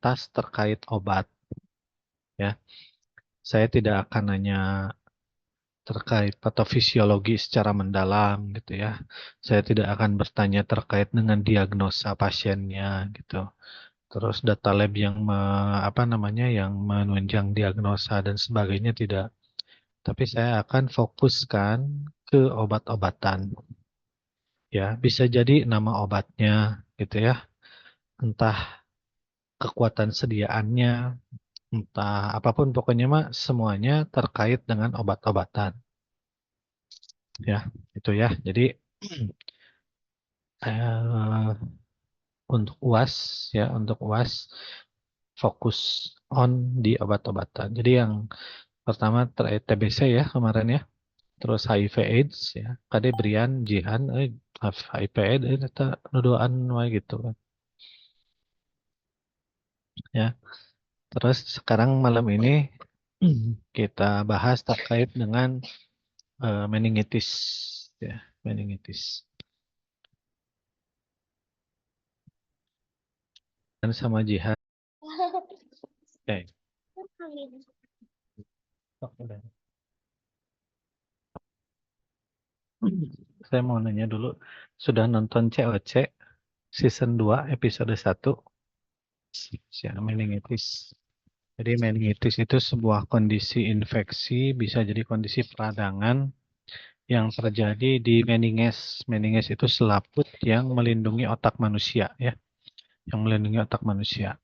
sebatas terkait obat, ya. Saya tidak akan nanya terkait patofisiologi secara mendalam gitu ya. Saya tidak akan bertanya terkait dengan diagnosa pasiennya gitu. Terus data lab yang yang menunjang diagnosa dan sebagainya tidak. Tapi saya akan fokuskan ke obat-obatan. Ya, bisa jadi nama obatnya gitu ya. Entah kekuatan sediaannya, entah apapun pokoknya mah semuanya terkait dengan obat-obatan. Ya, itu ya. Jadi eh, untuk UAS ya, untuk UAS fokus on di obat-obatan. Jadi yang pertama terkait TBC ya kemarin ya, terus HIV AIDS ya, kade Brian Jihan HIV AIDS eta nuduhan wae gitu kan. Ya. Terus sekarang malam ini kita bahas terkait dengan meningitis ya, meningitis. Dan sama Jihan. Oke. Saya mau nanya dulu, sudah nonton COC season 2 episode 1 ya, meningitis. Jadi meningitis itu sebuah kondisi infeksi, bisa jadi kondisi peradangan yang terjadi di meninges. Meninges itu selaput yang melindungi otak manusia ya, yang melindungi otak manusia.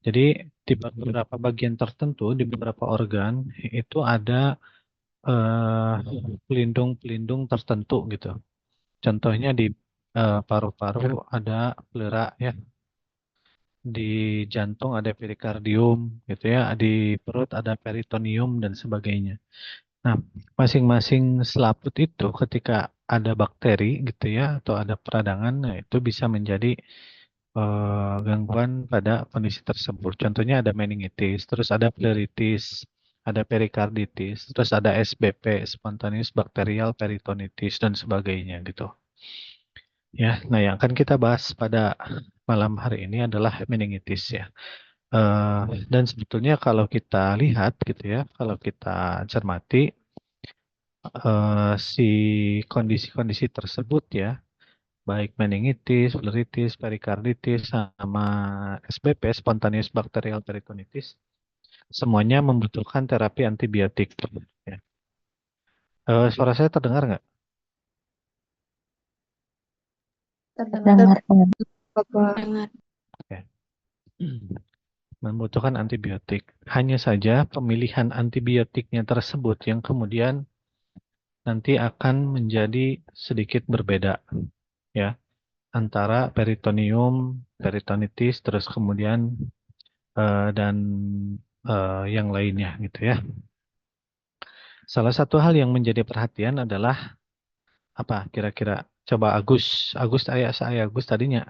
Jadi di beberapa bagian tertentu, di beberapa organ itu ada pelindung-pelindung tertentu gitu. Contohnya di paru-paru ada pleura ya, di jantung ada perikardium gitu ya, di perut ada peritoneum dan sebagainya. Nah, masing-masing selaput itu ketika ada bakteri gitu ya atau ada peradangan, nah itu bisa menjadi gangguan pada kondisi tersebut. Contohnya ada meningitis, terus ada pleuritis, ada perikarditis, terus ada SBP, spontaneous bacterial peritonitis dan sebagainya gitu. Ya, nah yang akan kita bahas pada malam hari ini adalah meningitis ya. Dan sebetulnya kalau kita lihat gitu ya, kalau kita cermati si kondisi-kondisi tersebut ya, baik meningitis, pleuritis, perikarditis, sama SBP, spontaneous bacterial peritonitis, semuanya membutuhkan terapi antibiotik. Ya. Suara saya terdengar nggak? Terdengar. Bapak. Oke. Membutuhkan antibiotik. Hanya saja pemilihan antibiotiknya tersebut yang kemudian nanti akan menjadi sedikit berbeda ya antara peritoneum, peritonitis, terus kemudian dan yang lainnya gitu ya. Salah satu hal yang menjadi perhatian adalah apa kira-kira? Coba Agus saya Agus tadinya.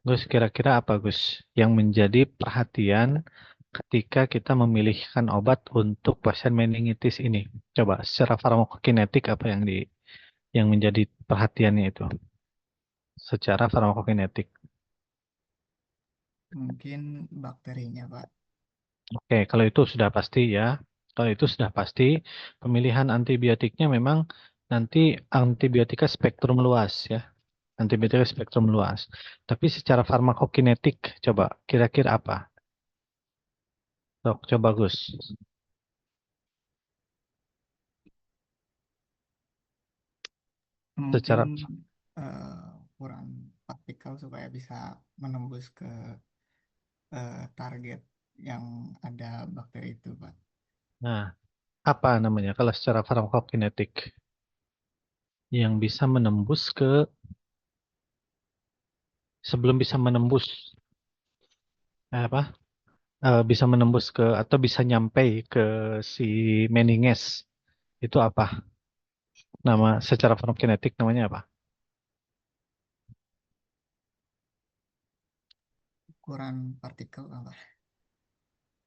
Gus kira-kira apa Gus yang menjadi perhatian ketika kita memilihkan obat untuk pasien meningitis ini? Coba secara farmakokinetik apa yang menjadi perhatiannya itu? Secara farmakokinetik. Mungkin bakterinya, Pak. Oke, kalau itu sudah pasti ya. Kalau itu sudah pasti, pemilihan antibiotiknya memang nanti antibiotika spektrum luas ya. Antibiotika spektrum luas. Tapi secara farmakokinetik, coba kira-kira apa? Dok, coba Gus. Mungkin Secara eh, kurang praktikal supaya bisa menembus ke target yang ada bakteri itu, Pak. Nah, apa namanya kalau secara farmakokinetik yang bisa menembus ke sebelum bisa menembus apa bisa menembus ke atau bisa nyampe ke si meninges itu apa nama secara farmakokinetik namanya apa? Ukuran partikel, Pak.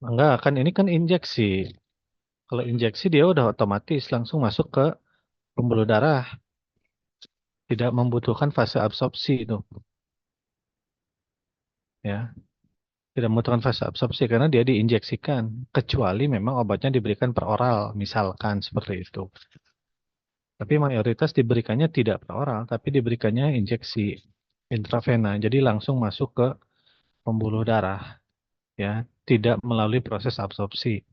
Enggak kan ini kan injeksi. Kalau injeksi dia udah otomatis langsung masuk ke pembuluh darah, tidak membutuhkan fase absorpsi itu ya. Tidak membutuhkan fase absorpsi karena dia diinjeksikan. Kecuali memang obatnya diberikan per oral, misalkan seperti itu. Tapi mayoritas diberikannya tidak per oral, tapi diberikannya injeksi intravena. Jadi langsung masuk ke pembuluh darah, ya, tidak melalui proses absorpsi.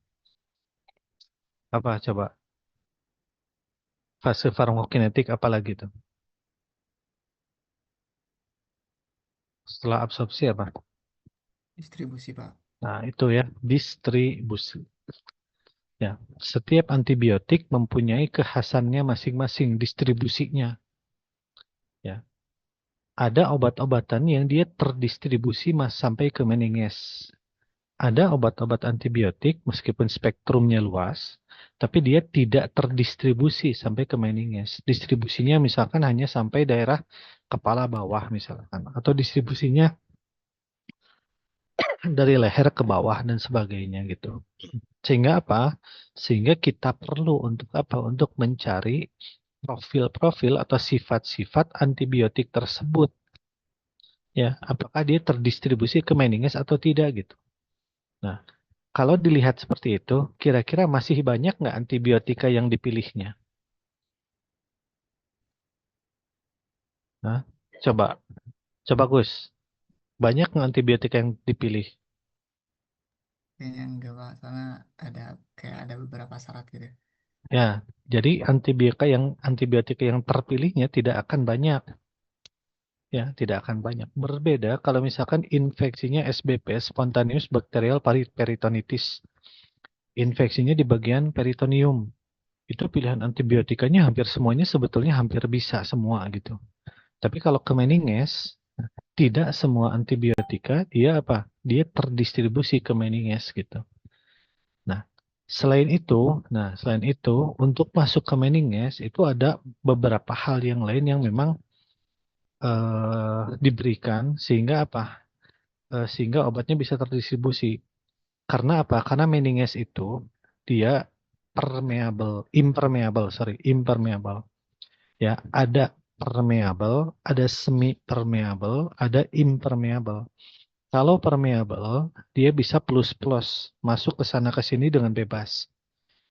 Apa coba? Fase farmakokinetik apa lagi tuh? Setelah absorpsi apa? Distribusi, Pak. Nah, itu ya, distribusi. Ya, setiap antibiotik mempunyai kekhasannya masing-masing distribusinya. Ya, ada obat-obatan yang dia terdistribusi sampai ke meninges. Ada obat-obat antibiotik meskipun spektrumnya luas, tapi dia tidak terdistribusi sampai ke meninges. Distribusinya misalkan hanya sampai daerah kepala bawah misalkan, atau distribusinya dari leher ke bawah dan sebagainya gitu. Sehingga apa? Sehingga kita perlu untuk apa? Untuk mencari profil-profil atau sifat-sifat antibiotik tersebut. Ya, apakah dia terdistribusi ke meninges atau tidak gitu. Nah, kalau dilihat seperti itu, kira-kira masih banyak nggak antibiotika yang dipilihnya? Nah, coba, coba Gus, banyak nggak antibiotika yang dipilih? Kayaknya enggak, Pak. Soalnya kayak ada beberapa syarat gitu. Ya, jadi antibiotika yang terpilihnya tidak akan banyak. Ya, tidak akan banyak. Berbeda kalau misalkan infeksinya SBP, spontaneous bacterial peritonitis. Infeksinya di bagian peritoneum. Itu pilihan antibiotikanya hampir semuanya sebetulnya hampir bisa semua gitu. Tapi kalau ke meninges, tidak semua antibiotika dia apa? Dia terdistribusi ke meninges gitu. Nah, selain itu untuk masuk ke meninges itu ada beberapa hal yang lain yang memang diberikan sehingga apa? Sehingga obatnya bisa terdistribusi. Karena apa? Karena meninges itu dia impermeable. Ya, ada permeable, ada semi permeable, ada impermeable. Kalau permeable, dia bisa plus-plus masuk ke sana ke sini dengan bebas.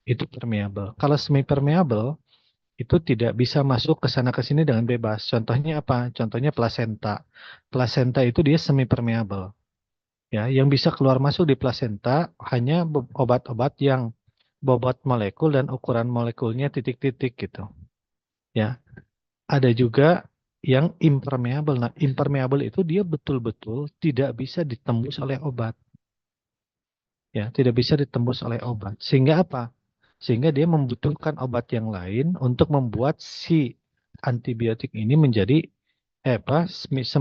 Itu permeable. Kalau semi permeable, itu tidak bisa masuk ke sana ke sini dengan bebas. Contohnya apa? Contohnya plasenta. Plasenta itu dia semi permeable. Ya, yang bisa keluar masuk di plasenta hanya obat-obat yang bobot molekul dan ukuran molekulnya titik-titik gitu. Ya, ada juga yang impermeable. Nah, impermeable itu dia betul-betul tidak bisa ditembus oleh obat. Ya, tidak bisa ditembus oleh obat. Sehingga apa? Sehingga dia membutuhkan obat yang lain untuk membuat si antibiotik ini menjadi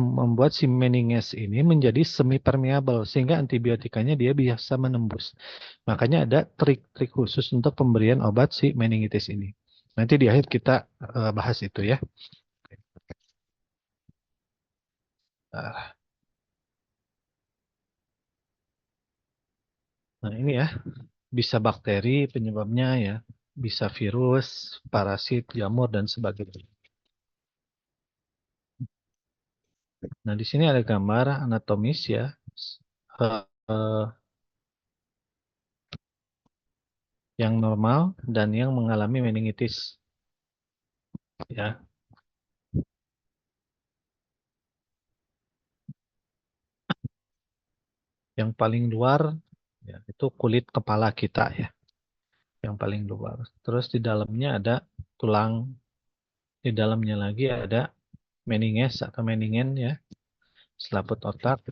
membuat si meninges ini menjadi semi permeable sehingga antibiotikanya dia bisa menembus. Makanya ada trik-trik khusus untuk pemberian obat si meningitis ini. Nanti di akhir kita bahas itu ya. Nah, ini ya, bisa bakteri penyebabnya ya, bisa virus, parasit, jamur dan sebagainya. Nah, di sini ada gambar anatomis ya. Eh, eh, yang normal dan yang mengalami meningitis ya. Yang paling luar ya, itu kulit kepala kita ya, yang paling luar. Terus di dalamnya ada tulang, di dalamnya lagi ada meninges atau meningen ya, selaput otak.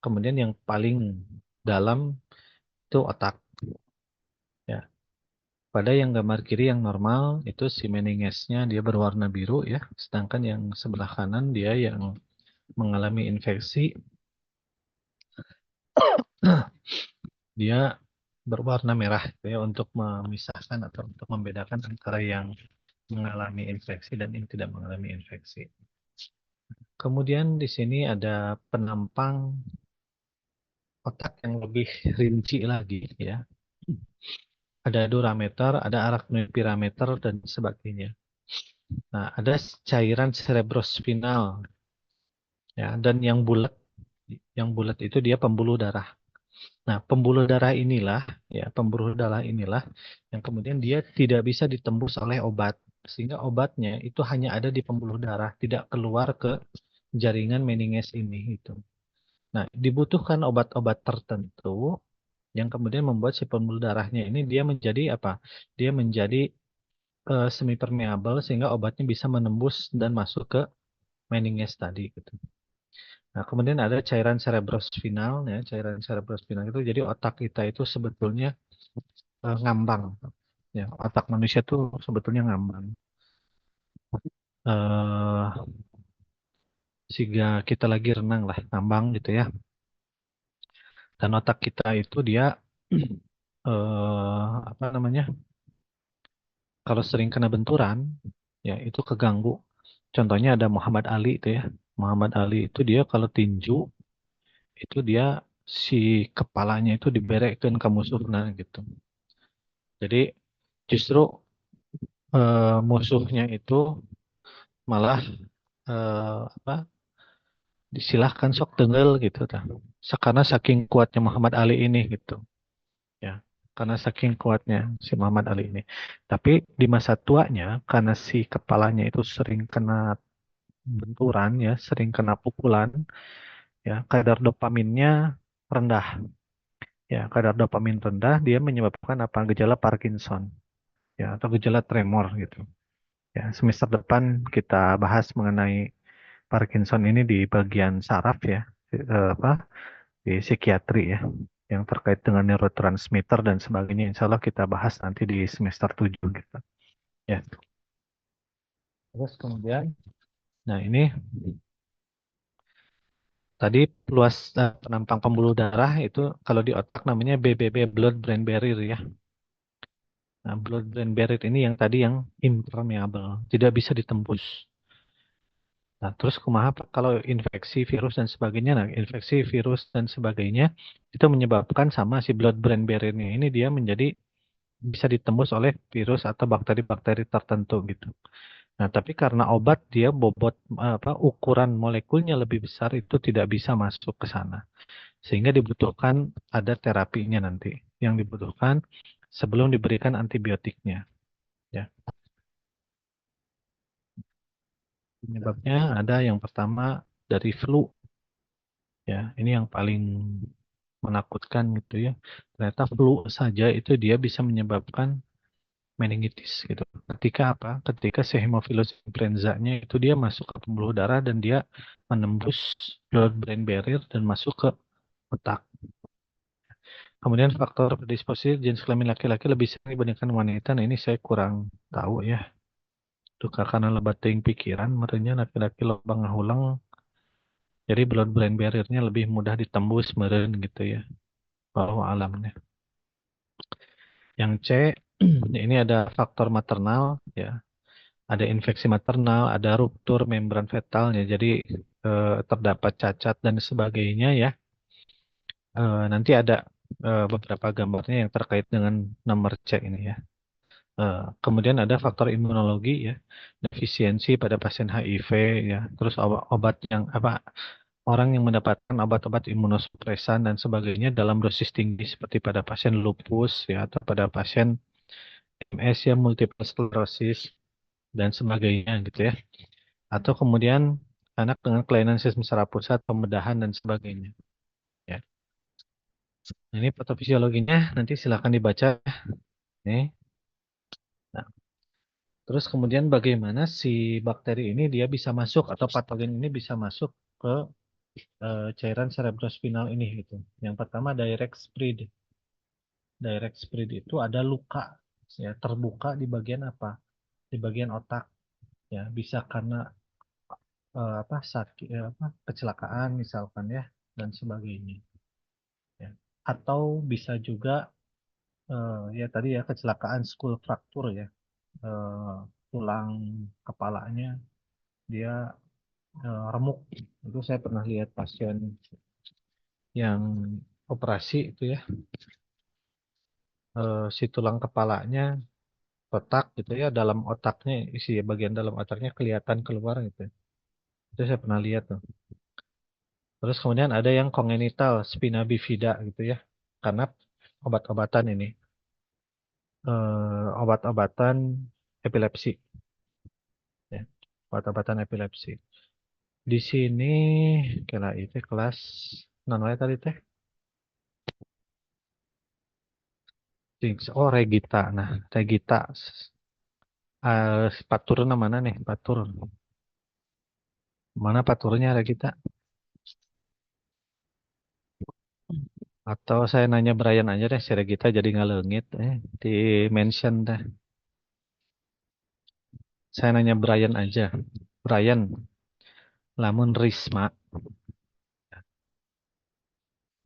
Kemudian yang paling dalam itu otak ya. Pada yang gambar kiri yang normal itu si meningesnya dia berwarna biru ya, sedangkan yang sebelah kanan dia yang mengalami infeksi dia berwarna merah gitu ya untuk memisahkan atau untuk membedakan antara yang mengalami infeksi dan yang tidak mengalami infeksi. Kemudian di sini ada penampang otak yang lebih rinci lagi ya. Ada durameter, ada arachnoid dan sebagainya. Nah, ada cairan cerebrospinal ya, dan yang bulat itu dia pembuluh darah. Nah, pembuluh darah inilah yang kemudian dia tidak bisa ditembus oleh obat. Sehingga obatnya itu hanya ada di pembuluh darah, tidak keluar ke jaringan meninges ini gitu. Nah, dibutuhkan obat-obat tertentu yang kemudian membuat si pembuluh darahnya ini dia menjadi apa? Dia menjadi semi permeable sehingga obatnya bisa menembus dan masuk ke meninges tadi gitu. Nah, kemudian ada cairan cerebrospinal ya, cairan cerebrospinal itu jadi otak kita itu sebetulnya ngambang. Ya, otak manusia tuh sebetulnya ngambang. Eh Sehingga kita lagi renang lah, ngambang gitu ya. Dan otak kita itu dia apa namanya? Kalau sering kena benturan, ya itu keganggu. Contohnya ada Muhammad Ali itu ya. Muhammad Ali itu dia kalau tinju itu dia si kepalanya itu diberekkan ke musuhnya gitu. Jadi justru musuhnya itu malah apa? Disilahkan sok tenggel gitu tah. Karena saking kuatnya Muhammad Ali ini gitu. Ya. Karena saking kuatnya si Muhammad Ali ini. Tapi di masa tuanya karena si kepalanya itu sering kena benturan ya, sering kena pukulan, ya kadar dopaminnya rendah. Ya, kadar dopamin rendah dia menyebabkan apa? Gejala Parkinson, ya atau gejala tremor gitu. Ya, semester depan kita bahas mengenai Parkinson ini di bagian saraf ya, apa di psikiatri ya, yang terkait dengan neurotransmitter dan sebagainya. Insya Allah kita bahas nanti di semester 7 gitu. Ya, terus kemudian, nah ini tadi luas penampang pembuluh darah itu kalau di otak namanya BBB, blood brain barrier ya. Nah, blood brain barrier ini yang tadi yang impermeable, tidak bisa ditembus. Nah, terus kumaha Pak, kalau infeksi virus dan sebagainya, nah infeksi virus dan sebagainya itu menyebabkan sama si blood brain barrier-nya ini dia menjadi bisa ditembus oleh virus atau bakteri-bakteri tertentu gitu. Nah, tapi karena obat dia bobot apa ukuran molekulnya lebih besar itu tidak bisa masuk ke sana. Sehingga dibutuhkan ada terapinya nanti yang dibutuhkan sebelum diberikan antibiotiknya. Ya, penyebabnya ada yang pertama dari flu. Ya, ini yang paling menakutkan gitu ya. Ternyata flu saja itu dia bisa menyebabkan meningitis gitu. Ketika apa? Ketika si Haemophilus influenza-nya itu dia masuk ke pembuluh darah dan dia menembus blood-brain barrier dan masuk ke otak. Kemudian faktor predisposisi jenis kelamin laki-laki lebih sering dibandingkan wanita. Nah ini saya kurang tahu ya. Itu karena lebat ting pikiran, merenya laki-laki loba ngahulang. Jadi blood-brain barrier-nya lebih mudah ditembus meren gitu ya. Bahwa alamnya. Yang C, ini ada faktor maternal ya. Ada infeksi maternal, ada ruptur membran fetalnya, jadi terdapat cacat dan sebagainya ya. Nanti ada beberapa gambarnya yang terkait dengan nomor C ini ya. Kemudian ada faktor imunologi ya, defisiensi pada pasien HIV ya, terus obat yang apa orang yang mendapatkan obat-obat imunosupresan dan sebagainya dalam dosis tinggi seperti pada pasien lupus ya atau pada pasien MS ya multiple sclerosis dan sebagainya gitu ya. Atau kemudian anak dengan kelainan sistem saraf pusat, pembedahan dan sebagainya. Ya. Nah, ini patofisiologinya nanti silakan dibaca. Nih. Nah, terus kemudian bagaimana si bakteri ini dia bisa masuk atau patogen ini bisa masuk ke cairan cerebrospinal ini gitu. Yang pertama direct spread. Direct spread itu ada luka ya terbuka di bagian apa? Di bagian otak ya bisa karena apa sakit apa kecelakaan misalkan ya dan sebagainya. Ya. Atau bisa juga ya tadi ya kecelakaan skull fracture ya eh, tulang kepalanya dia remuk itu saya pernah lihat pasien yang operasi itu ya si tulang kepalanya retak gitu ya dalam otaknya isi bagian dalam otaknya kelihatan keluar gitu itu saya pernah lihat tuh terus kemudian ada yang congenital spina bifida gitu ya karena obat-obatan ini, obat-obatan epilepsi, ya, obat-obatan epilepsi. Di sini kira itu kelas non tadi teh. Oh, Regita. Nah, Regita. Paturna mana nih? Patur. Mana paturnya Regita? Atau saya nanya Brian aja deh, si Regita jadi ngalengit. Di mention deh. Saya nanya Brian aja. Brian, lamun Risma.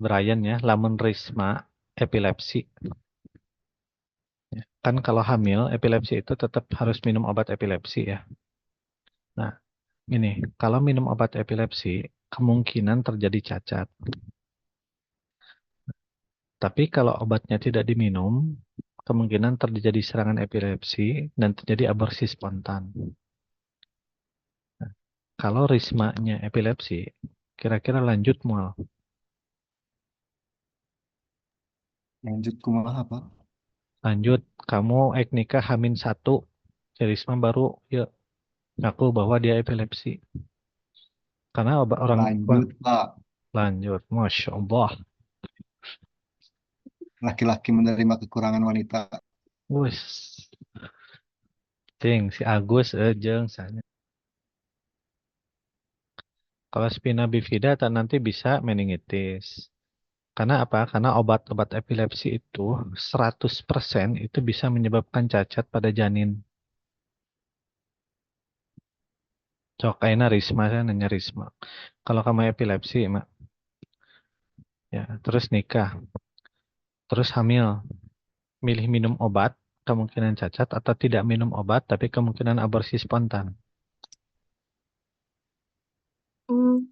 Brian ya, lamun Risma epilepsi. Kan kalau hamil, epilepsi itu tetap harus minum obat epilepsi ya. Nah, ini, kalau minum obat epilepsi, kemungkinan terjadi cacat. Tapi kalau obatnya tidak diminum, kemungkinan terjadi serangan epilepsi dan terjadi aborsi spontan. Nah, kalau rismanya epilepsi, kira-kira lanjut mual. Lanjut kumaha Pak? Lanjut, kamu nikah H-1, si Risma baru ya ngaku bahwa dia epilepsi. Karena orang Lanjut Pak. lanjut, Masya Allah. Laki-laki menerima kekurangan wanita. Wus, ting si Agus jeung sana. Kalau spina bifida nanti bisa meningitis. Karena apa? Karena obat-obat epilepsi itu 100% itu bisa menyebabkan cacat pada janin. Cok, aina Risma, saya nanya Risma. Kalau kamu epilepsi, Mak, ya, terus nikah, terus hamil, milih minum obat, kemungkinan cacat, atau tidak minum obat, tapi kemungkinan aborsi spontan. Hmm,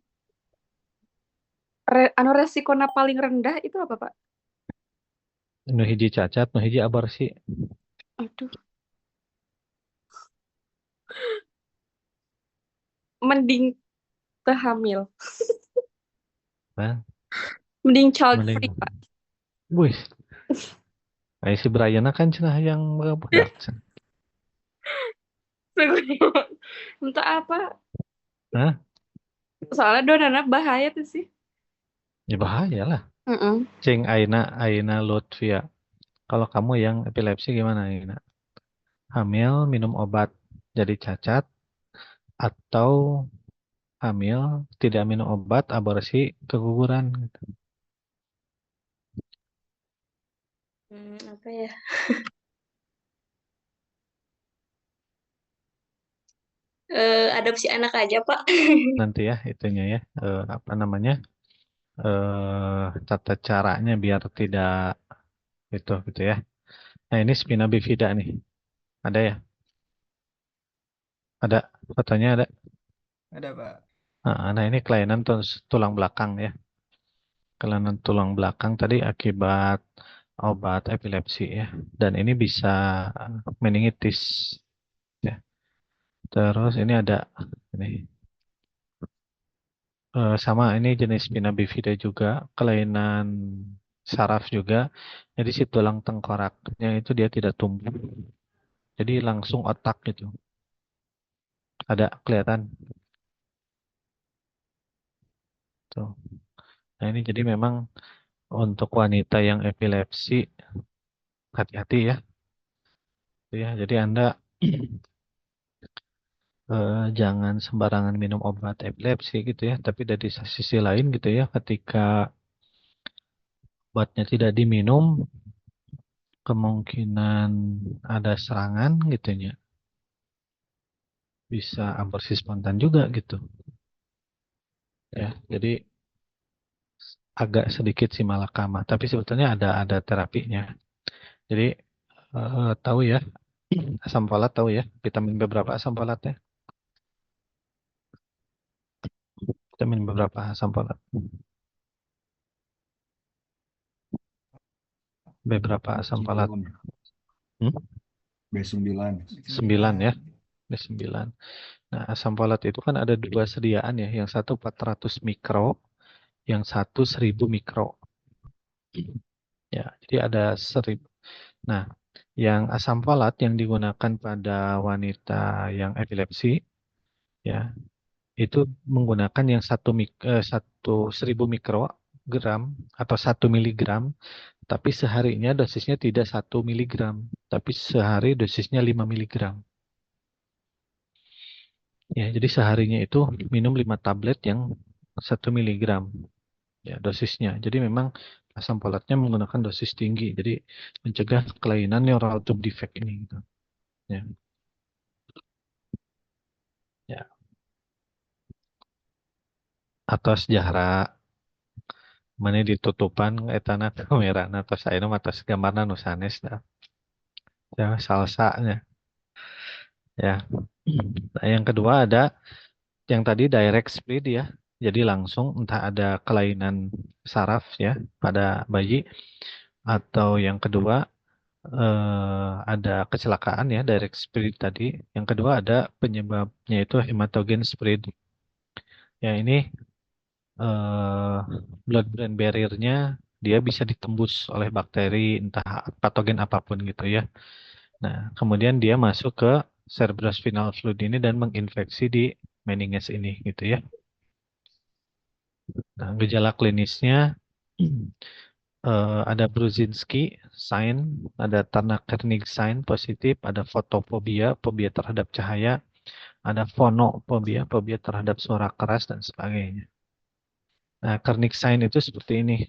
Resikona paling rendah itu apa, Pak? Nu hiji cacat, nu hiji aborsi. Aduh, mending hamil. Nah, Mending child mending. free, Pak. Wih, kayak si Brian kan cenah yang budak. Untuk apa? Hah? Soalnya donana bahaya tuh sih. Ya bahaya lah. Mm-mm. Cing Aina Lutfia. Kalau kamu yang epilepsi gimana Aina? Hamil, minum obat jadi cacat, atau hamil, tidak minum obat, aborsi, keguguran gitu. Apa ya? Adopsi anak aja, Pak. Nanti ya itunya ya, apa namanya? Tata caranya biar tidak itu gitu ya. Nah, ini spina bifida nih. Ada ya? Ada fotonya ada. Ada, Pak. Nah, ini kelainan tulang belakang ya. Kelainan tulang belakang tadi akibat obat epilepsi ya. Dan ini bisa meningitis ya. Terus ini ada ini sama ini jenis spina bifida juga, kelainan saraf juga. Jadi si tulang tengkoraknya itu dia tidak tumbuh. Jadi langsung otak gitu. Ada kelihatan tuh. Nah, ini jadi memang untuk wanita yang epilepsi hati-hati ya. Ya, jadi Anda jangan sembarangan minum obat epilepsi gitu ya. Tapi dari sisi lain gitu ya, ketika obatnya tidak diminum, kemungkinan ada serangan gitu ya. Bisa aborsi spontan juga gitu. Ya, jadi agak sedikit sih malakama. Tapi sebetulnya ada terapinya. Jadi tahu ya, asam folat tahu ya, vitamin beberapa asam folat ya. Vitamin beberapa asam folat. Beberapa asam folat. Hmm? B9. 9 ya. B9. Nah, asam folat itu kan ada dua sediaan ya. Yang satu 400 mikro, yang satu 1000 mikro. Jadi ada 1000. Nah, yang asam folat yang digunakan pada wanita yang epilepsi, ya, itu menggunakan yang 1000 mikrogram atau 1 miligram, tapi seharinya dosisnya tidak 1 miligram, tapi sehari dosisnya 5 miligram. Ya, jadi seharinya itu minum 5 tablet yang 1 miligram, ya, dosisnya. Jadi memang asam folatnya menggunakan dosis tinggi, jadi mencegah kelainan neural tube defect ini, gitu. Ya, ya. Atau sejarah mana ditutupan etana kamera atos ayeuna atas gambarna nu sanes dah. Ya, salsanya. Ya. Nah, yang kedua ada yang tadi direct split ya. Jadi langsung entah ada kelainan saraf ya pada bayi, atau yang kedua ada kecelakaan ya, direct split tadi. Yang kedua ada penyebabnya itu hematogen spread. Ya, ini blood-brain barrier-nya dia bisa ditembus oleh bakteri entah patogen apapun gitu ya. Nah, kemudian dia masuk ke cerebrospinal fluid ini dan menginfeksi di meninges ini gitu ya. Nah, gejala klinisnya ada Brudzinski sign, ada Turner-Kernigh sign positif, ada fotofobia, fobia terhadap cahaya, ada fonofobia, fobia terhadap suara keras dan sebagainya. Nah, Kernigh sign itu seperti ini.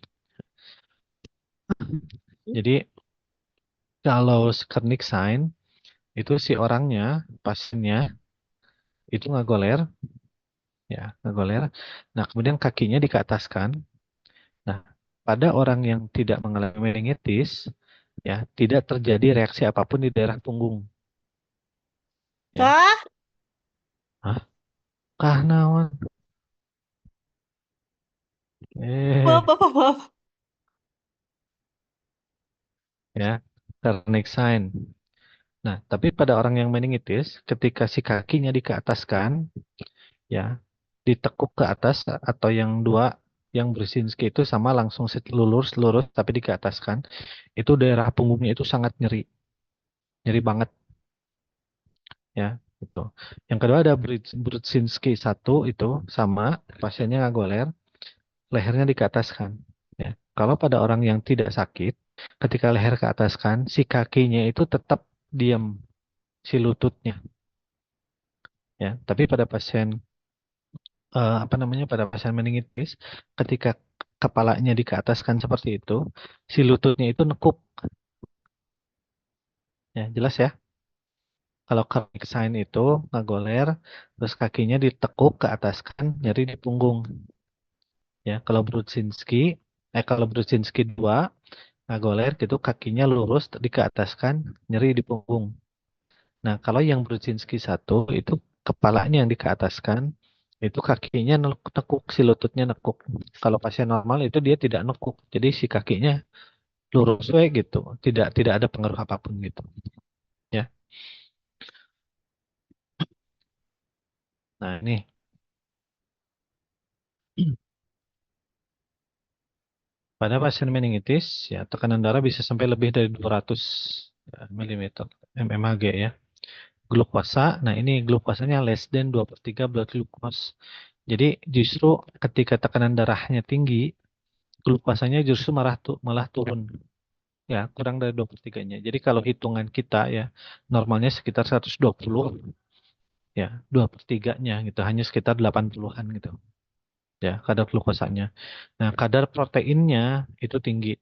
Jadi kalau Kernigh sign itu si orangnya, pasiennya itu ngagoler, ya ngagoler. Nah, kemudian kakinya dikeataskan. Nah, pada orang yang tidak mengalami meningitis, ya tidak terjadi reaksi apapun di daerah punggung. Ya. Wah, Hah? Kah naon? maaf, maaf, maaf. Ya, Kernigh sign. Nah, tapi pada orang yang meningitis, ketika si kakinya dikeataskan, ya, ditekuk ke atas atau yang dua, yang Brzezinski itu sama langsung lurus, tapi dikeataskan, itu daerah punggungnya itu sangat nyeri, nyeri banget, ya, gitu. Yang kedua ada Brzezinski 1 itu sama, pasiennya ngagoler, lehernya dikeataskan. Ya. Kalau pada orang yang tidak sakit, ketika leher ke ataskan, si kakinya itu tetap diam, si lututnya. Ya, tapi pada pasien pada pasien meningitis, ketika kepalanya dikeataskan seperti itu, si lututnya itu nekuk. Ya, jelas ya. Kalau Kernigh sign itu ngagoler, terus kakinya ditekuk ke ataskan, nyeri di punggung. Ya, kalau Brudzinski 2 ngagoler gitu, kakinya lurus, dikeataskan, nyeri di punggung. Nah, kalau yang Brudzinski 1 itu kepalanya yang dikeataskan, itu kakinya nekuk, si lututnya nekuk. Kalau pasien normal itu dia tidak nekuk, jadi si kakinya lurus we gitu, tidak ada pengaruh apapun gitu. Ya, nah ini pada pasien meningitis ya tekanan darah bisa sampai lebih dari 200 mm mmHg ya. Glukosa, nah ini glukosanya less than 2/3 blood glucose. Jadi justru ketika tekanan darahnya tinggi, glukosanya justru malah turun. Ya, kurang dari 2/3-nya. Jadi kalau hitungan kita ya, normalnya sekitar 120, ya, 2/3-nya gitu, hanya sekitar 80-an gitu. Ya, kadar glukosanya. Nah, kadar proteinnya itu tinggi.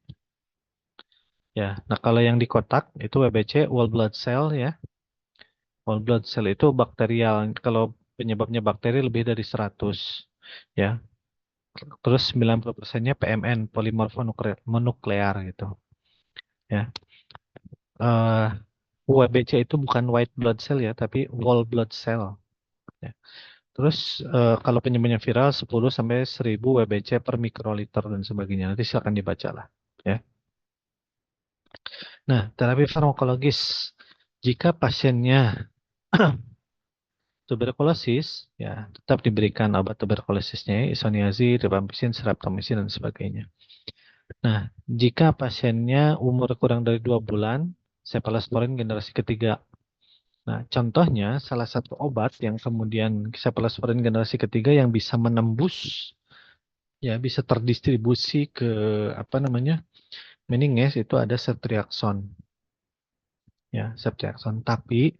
Ya, nah kalau yang di kotak itu WBC, whole blood cell ya. Whole blood cell itu bakterial. Kalau penyebabnya bakteri lebih dari 100. Ya, terus 90%-nya PMN, polimorfonuklear gitu. Ya. WBC itu bukan white blood cell ya, tapi whole blood cell. Ya. Terus kalau penyebabnya viral 10 sampai 1000 WBC per mikroliter dan sebagainya. Nanti silakan dibaca lah. Ya. Nah, terapi farmakologis. Jika pasiennya tuberkulosis, ya tetap diberikan obat tuberkulosisnya, isoniazid, rifampicin, streptomycin, dan sebagainya. Nah, jika pasiennya umur kurang dari 2 bulan, cephalosporin generasi ketiga. Nah, contohnya salah satu obat yang kemudian cephalosporin generasi ketiga yang bisa menembus, ya bisa terdistribusi ke apa namanya meninges itu ada ceftriaxone. Ya, ceftriaxone. Tapi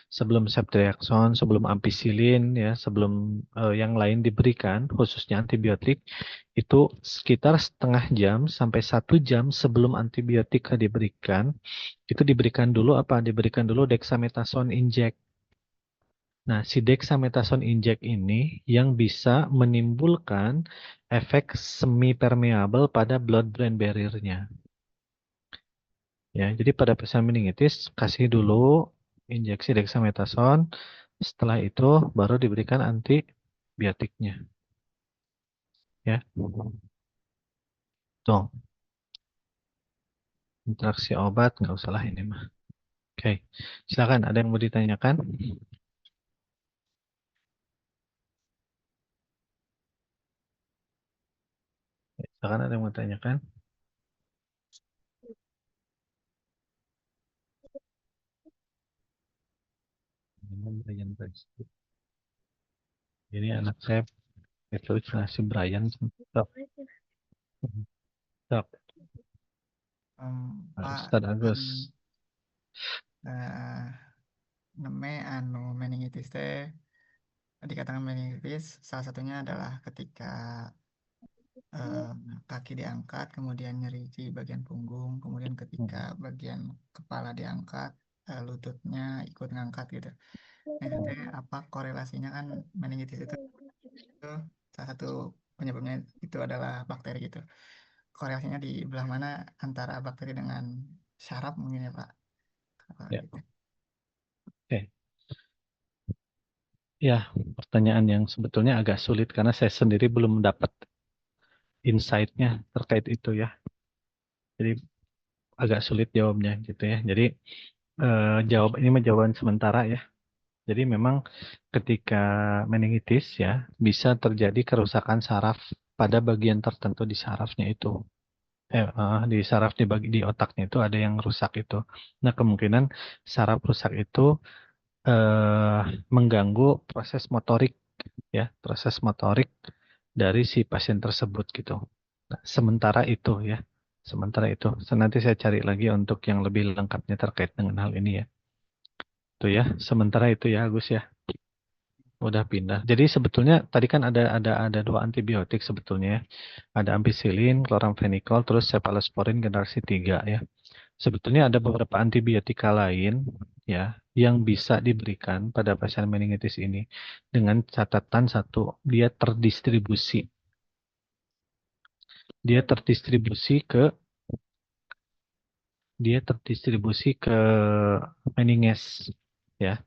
sebelum ceftriaxone, sebelum ampicillin, ya, sebelum yang lain diberikan, khususnya antibiotik, itu sekitar setengah jam sampai 1 jam sebelum antibiotika diberikan, itu diberikan dulu apa? Diberikan dulu dexamethasone inject. Nah, si dexamethasone inject ini yang bisa menimbulkan efek semi permeable pada blood-brain barrier-nya. Ya, jadi pada pasien meningitis kasih dulu injeksi dexamethasone. Setelah itu baru diberikan antibiotiknya. Ya, tuh interaksi obat nggak usah lah ini mah. Oke, silakan ada yang mau ditanyakan? Silakan ada yang mau ditanyakan? Ini anak saya itu si Brian. Stop. Stop. Pak, Ustadz Agus. eh, anu meningitis teh dikatakan meningitis salah satunya adalah ketika eh, kaki diangkat kemudian nyeri di bagian punggung, kemudian ketika bagian kepala diangkat lututnya ikut ngangkat gitu. Nah, itu teh apa korelasinya kan meningitis itu salah satu penyebabnya itu adalah bakteri gitu. Korelasinya di belah mana antara bakteri dengan syaraf mungkin ya Pak? Kalau Ya, gitu. oke. Ya, pertanyaan yang sebetulnya agak sulit karena saya sendiri belum mendapat insight-nya terkait itu ya. Jadi agak sulit jawabnya gitu ya. Jadi jawab ini mah jawaban sementara ya. Jadi memang ketika meningitis ya bisa terjadi kerusakan saraf pada bagian tertentu di sarafnya itu. Di saraf di otaknya itu ada yang rusak itu. Nah, kemungkinan saraf rusak itu eh, mengganggu proses motorik ya, proses motorik dari si pasien tersebut gitu. Nah, sementara itu ya. Sementara itu, nanti saya cari lagi untuk yang lebih lengkapnya terkait dengan hal ini ya. Itu ya, sementara itu ya Agus ya. Udah pindah. Jadi sebetulnya tadi kan ada 2 antibiotik sebetulnya ya. Ada ampicillin, chloramphenicol, terus cephalosporin generasi 3 ya. Sebetulnya ada beberapa antibiotika lain ya yang bisa diberikan pada pasien meningitis ini dengan catatan satu, dia terdistribusi. Dia terdistribusi ke dia terdistribusi ke meninges ya.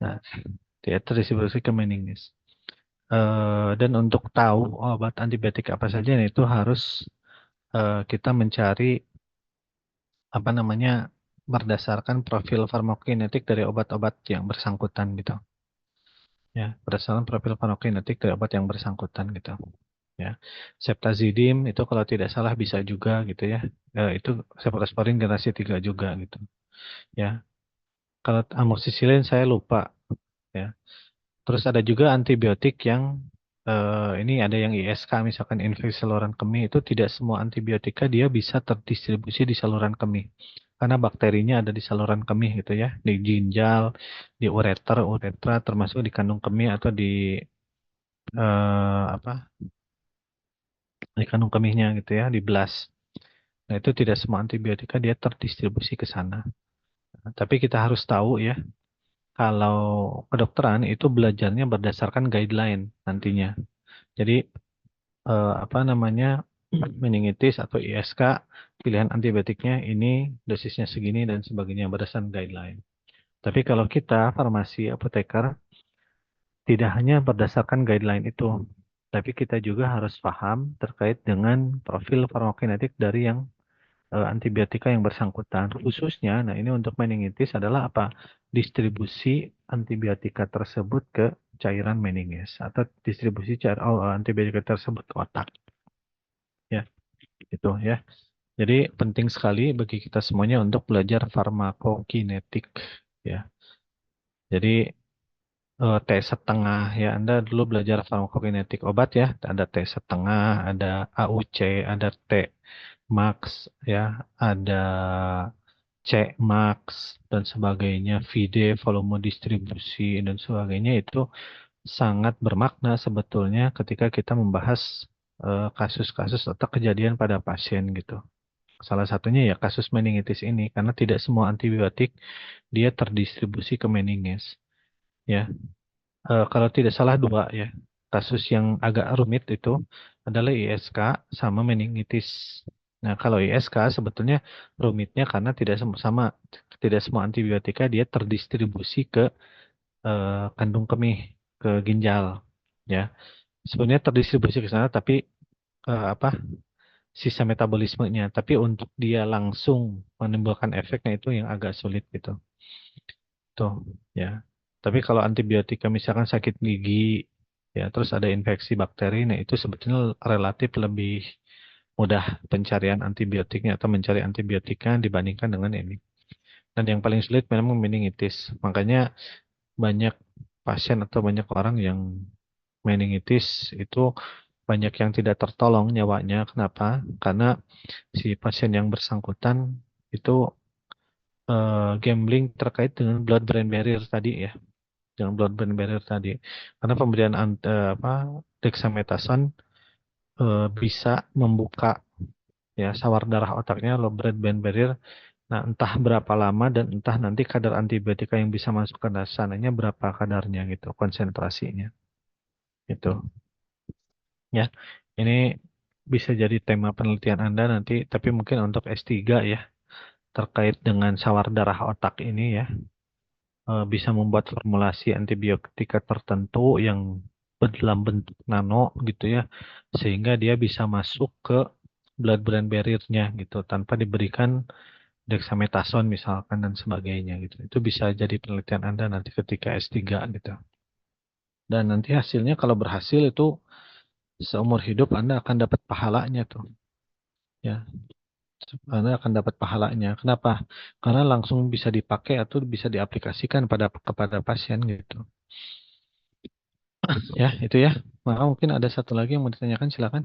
Nah, dia terdistribusi ke meninges. Dan untuk tahu obat antibiotik apa saja nah itu harus kita mencari apa namanya berdasarkan profil farmakokinetik dari obat-obat yang bersangkutan gitu. Ya, berdasarkan profil farmakokinetik dari obat yang bersangkutan gitu. Ya, Ceftazidime itu kalau tidak salah bisa juga gitu ya. Itu cephalosporin generasi 3 juga gitu. Ya, kalau amoxicillin saya lupa. Ya, terus ada juga antibiotik yang ini ada yang ISK misalkan infeksi saluran kemih itu tidak semua antibiotika dia bisa terdistribusi di saluran kemih. Karena bakterinya ada di saluran kemih gitu ya, di ginjal, di uretra termasuk di kandung kemih atau di apa? Di kandung kemihnya gitu ya, di blast. Nah, itu tidak semua antibiotika dia terdistribusi ke sana. Nah, tapi kita harus tahu ya, kalau kedokteran itu belajarnya berdasarkan guideline nantinya. Jadi apa namanya meningitis atau ISK pilihan antibiotiknya ini dosisnya segini dan sebagainya berdasarkan guideline. Tapi kalau kita farmasi apoteker tidak hanya berdasarkan guideline itu, tapi kita juga harus paham terkait dengan profil farmakokinetik dari yang antibiotika yang bersangkutan. Khususnya, nah ini untuk meningitis adalah apa? Distribusi antibiotika tersebut ke cairan meninges atau distribusi antibiotika tersebut ke otak. Ya. gitu ya. Jadi penting sekali bagi kita semuanya untuk belajar farmakokinetik ya. Jadi T setengah ya, Anda dulu belajar farmakokinetik obat ya, ada T setengah, ada AUC, ada T max ya, ada C max dan sebagainya, VD volume distribusi dan sebagainya itu sangat bermakna sebetulnya ketika kita membahas kasus-kasus atau kejadian pada pasien gitu. Salah satunya ya kasus meningitis ini karena tidak semua antibiotik dia terdistribusi ke meninges ya. Kalau tidak salah dua ya. Kasus yang agak rumit itu adalah ISK sama meningitis. Nah, kalau ISK sebetulnya rumitnya karena tidak semua antibiotika dia terdistribusi ke kandung kemih, ke ginjal ya. Sebenarnya terdistribusi ke sana tapi apa sisa metabolismenya, tapi untuk dia langsung menimbulkan efeknya itu yang agak sulit gitu. Tuh, ya. Tapi kalau antibiotika misalkan sakit gigi, ya, terus ada infeksi bakteri, nah itu sebetulnya relatif lebih mudah pencarian antibiotiknya atau mencari antibiotika dibandingkan dengan ini. Dan yang paling sulit memang meningitis. Makanya banyak pasien atau banyak orang yang meningitis itu banyak yang tidak tertolong nyawanya. Kenapa? Karena si pasien yang bersangkutan itu gambling terkait dengan blood-brain barrier tadi ya. Dengan blood-brain barrier tadi. Karena pemberian dexamethasone bisa membuka ya sawar darah otaknya, low blood-brain barrier. Nah, entah berapa lama dan entah nanti kadar antibiotika yang bisa masuk ke sananya berapa kadarnya gitu, konsentrasinya. Itu ya. Ini bisa jadi tema penelitian Anda nanti, tapi mungkin untuk S3 ya, terkait dengan sawar darah otak ini ya. Bisa membuat formulasi antibiotika tertentu yang dalam bentuk nano gitu ya, sehingga dia bisa masuk ke blood-brain barrier-nya gitu tanpa diberikan dexamethasone misalkan dan sebagainya gitu. Itu bisa jadi penelitian Anda nanti ketika S3 gitu. Dan nanti hasilnya kalau berhasil itu seumur hidup Anda akan dapat pahalanya tuh. Ya, Anda akan dapat pahalanya. Kenapa? Karena langsung bisa dipakai atau bisa diaplikasikan kepada pasien gitu. Ya, itu ya. Maka mungkin ada satu lagi yang mau ditanyakan, silakan.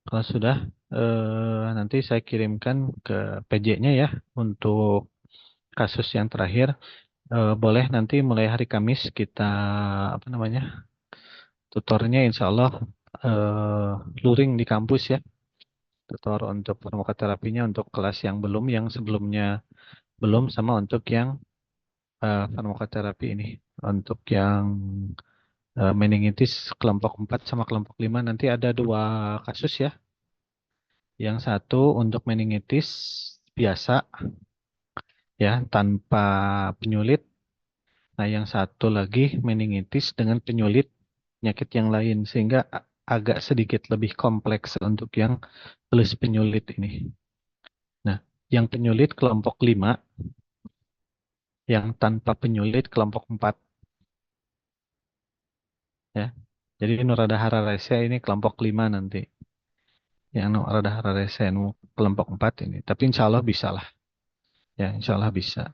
Kalau sudah, nanti saya kirimkan ke PJ-nya ya untuk kasus yang terakhir. Boleh nanti mulai hari Kamis kita apa namanya tutornya Insya Allah luring di kampus ya. Tutor untuk farmakoterapinya untuk kelas yang belum, yang sebelumnya belum, sama untuk yang farmakoterapi ini. Untuk yang meningitis kelompok 4 sama kelompok 5 nanti ada dua kasus ya. Yang satu untuk meningitis biasa ya tanpa penyulit. Nah, yang satu lagi meningitis dengan penyulit penyakit yang lain sehingga agak sedikit lebih kompleks untuk yang plus penyulit ini. Nah, yang penyulit kelompok 5, yang tanpa penyulit kelompok 4 ya. Jadi Nuradhara Resa ini kelompok 5 nanti. Yang Nuradhara Resa kelompok 4 ini. Tapi insya Allah bisa lah. Ya, insya Allah bisa.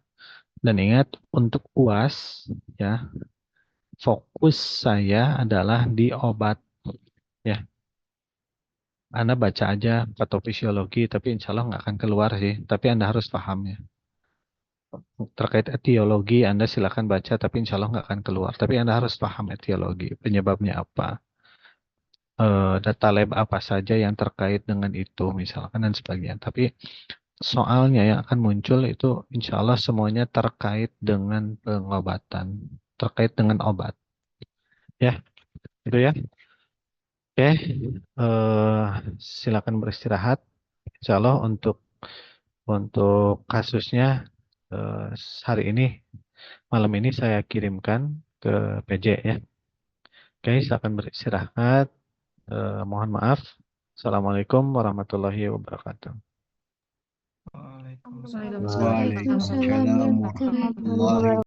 Dan ingat untuk UAS ya, fokus saya adalah di obat ya. Anda baca aja patofisiologi, tapi insya Allah nggak akan keluar sih. Tapi Anda harus paham ya. Terkait etiologi, Anda silakan baca, tapi insya Allah nggak akan keluar. Tapi Anda harus paham etiologi, penyebabnya apa, data lab apa saja yang terkait dengan itu, misalkan dan sebagainya. Tapi soalnya yang akan muncul itu insya Allah semuanya terkait dengan pengobatan, terkait dengan obat. Ya, itu ya. Oke, silakan beristirahat. Insya Allah untuk kasusnya hari ini, malam ini saya kirimkan ke PJ ya. Oke, silakan beristirahat. Mohon maaf. Assalamualaikum warahmatullahi wabarakatuh. Waalaikumsalam. Waalaikumsalam warahmatullahi